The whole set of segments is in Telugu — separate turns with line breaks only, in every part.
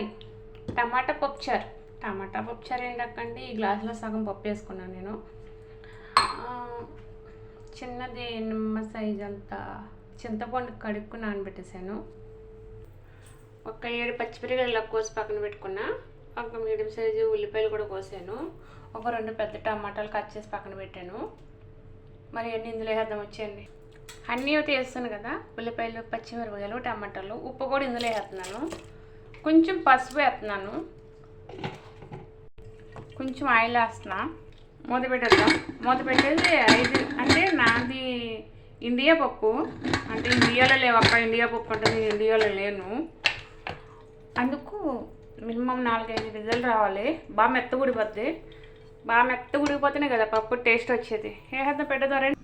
హాయ్. టమాటా పప్పుచారు. టమాటా పప్పుచారు ఏంటండి, ఈ గ్లాసులో సగం పప్పు వేసుకున్నాను నేను. చిన్నది నిమ్మ సైజ్ అంతా చింతపండు కడుక్కుని నానబెట్టేసాను. ఒక 7 పచ్చిమిరపకాయలు ఇలా కోసి పక్కన పెట్టుకున్నా. ఒక మీడియం సైజు ఉల్లిపాయలు కూడా కోసాను. ఒక 2 పెద్ద టమాటాలు కట్ చేసి పక్కన పెట్టాను. మరి అన్నీ ఇందులో వేద్దాం వచ్చేయండి. అన్నీ అయితే వేస్తాను కదా, ఉల్లిపాయలు, పచ్చిమిరపకాయలు, టమాటాలు, ఉప్పు కూడా ఇందులో వేస్తున్నాను. కొంచెం పసుపు వేస్తున్నాను. కొంచెం ఆయిల్ వేస్తున్నా. మూత పెట్టేద్దాం. మూత పెట్టేసి 5 అంటే నాది ఇండియా పప్పు, అంటే ఇండియాలో లేవు అక్క. ఇండియా పప్పు అంటే నేను ఇండియాలో లేను. అందుకు మినిమం 4-5 విజిల్ రావాలి. బాగా మెత్తగుడిపోద్ది. బాగా మెత్తగుడిపోతేనే కదా పప్పు టేస్ట్ వచ్చేది. వేద్దాం, పెట్టేద్దాం.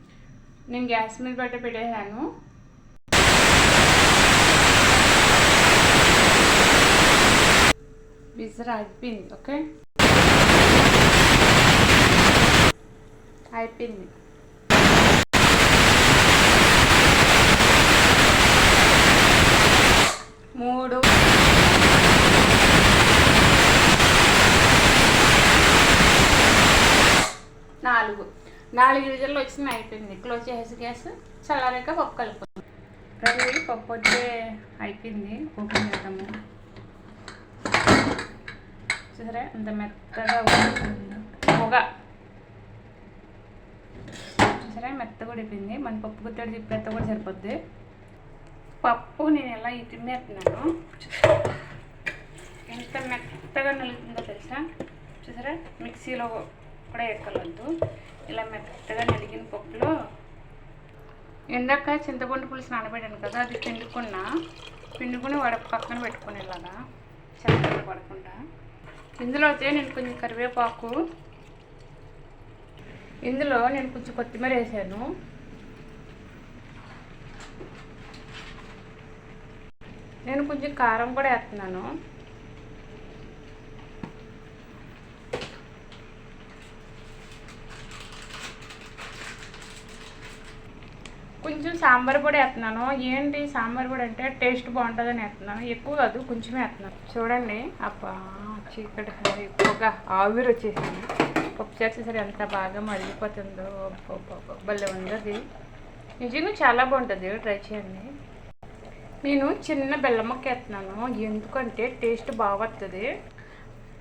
నేను గ్యాస్ మీద పెట్టేసాను. విజిల్ అయిపోయింది. ఓకే, అయిపోయింది. మూడు 4 విజిల్లు వచ్చింది, అయిపోయింది. క్లోజ్ చేసి గ్యాస్. చల్లారాక పప్పు కలుపుతాం. ప్రతి పప్పు వచ్చే అయిపోయింది. ఓపెన్ చేద్దాము. సరే, అంత మెత్తగా పొగ సరే మెత్తగా ఉడిపోయింది. మన పప్పు గుత్తడి తిప్పేత్త కూడా సరిపోద్ది. పప్పు నేను ఎలా తిమ్మేస్తున్నాను, ఎంత మెత్తగా నలుగుతుందో తెలుసా? చూసారా, మిక్సీలో కూడా ఎక్కలొద్దు. ఇలా మెత్తగా నలిగిన పప్పులో ఇందాక చింతపండు పులుసు నానబెట్టాను కదా, అది పిండుకుని పక్కన పెట్టుకుని ఇలాగా చెత్తగా పడకుండా. ఇందులో అయితే నేను కొంచెం కరివేపాకు, ఇందులో నేను కొంచెం కొత్తిమీర వేసాను. నేను కొంచెం కారం కూడా వేస్తున్నాను. కొంచెం సాంబార్ పొడి వేస్తున్నాను. ఏంటి సాంబార్ పొడి అంటే టేస్ట్ బాగుంటుందని వేస్తున్నాను. ఎక్కువ కాదు, కొంచెమే వేస్తున్నాను. చూడండి, అబ్బా చీకటి ఎక్కువగా ఆవిరి వచ్చేసింది. పప్పు చేసేసరి ఎంత బాగా మరిగిపోతుందో. భలే ఉంది అది. నిజంగా చాలా బాగుంటుంది, ట్రై చేయండి. నేను చిన్న బెల్లం ముక్క వేస్తున్నాను, ఎందుకంటే టేస్ట్ బాగా వస్తుంది.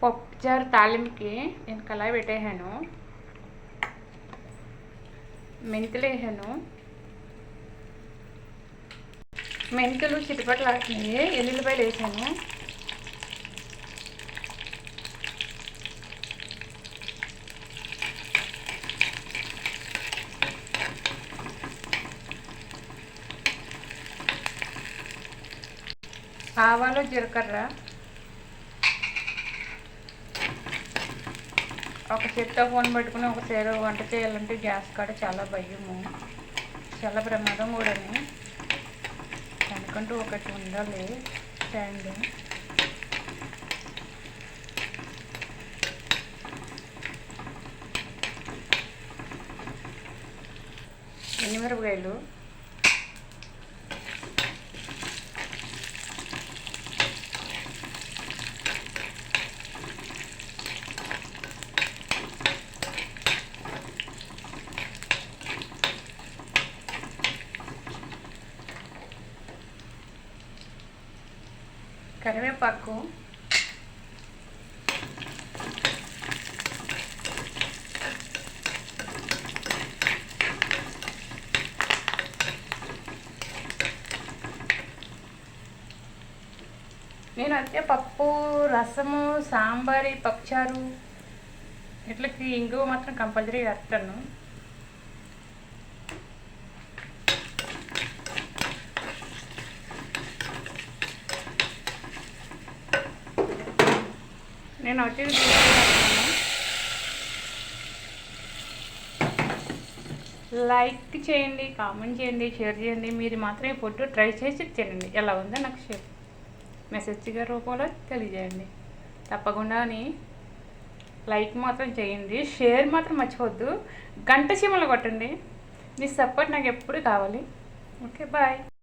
పప్పుచారు తాలింపుకి నేను కళాయి పెట్టేసాను. మెంతులు వేసాను. మెంతులు చిటిపట్లు ఆడుతున్నాయి. ఎల్లుల్లిపాయలు వేసాను. ఆవాలు, జీలకర్ర. ఒక చేత్తో ఫోన్ పెట్టుకుని ఒక సేరు వంట చేయాలంటే గ్యాస్ కాడ చాలా భయము, చాలా ప్రమాదం కూడా. దానికంటూ ఒకటి ఉండాలి స్టాండ్. ఎండుమిరపకాయలు, కరివేపాకు, నేను అయితే పప్పు, రసము, సాంబారి, పప్పుచారు ఇట్లకి ఇంగువ మాత్రం కంపల్సరీ వేస్తాను. నేను వచ్చి లైక్ చేయండి, కామెంట్ చేయండి, షేర్ చేయండి. మీరు మాత్రం ఈ ఫుడ్ ట్రై చేసి తినండి. ఎలా ఉందో నాకు మెసేజ్గా రూపంలో తెలియజేయండి. తప్పకుండా లైక్ మాత్రం చేయండి, షేర్ మాత్రం మర్చిపోవద్దు, గంట చీమలు కొట్టండి. మీ సపోర్ట్ నాకు ఎప్పుడు కావాలి. Okay, bye.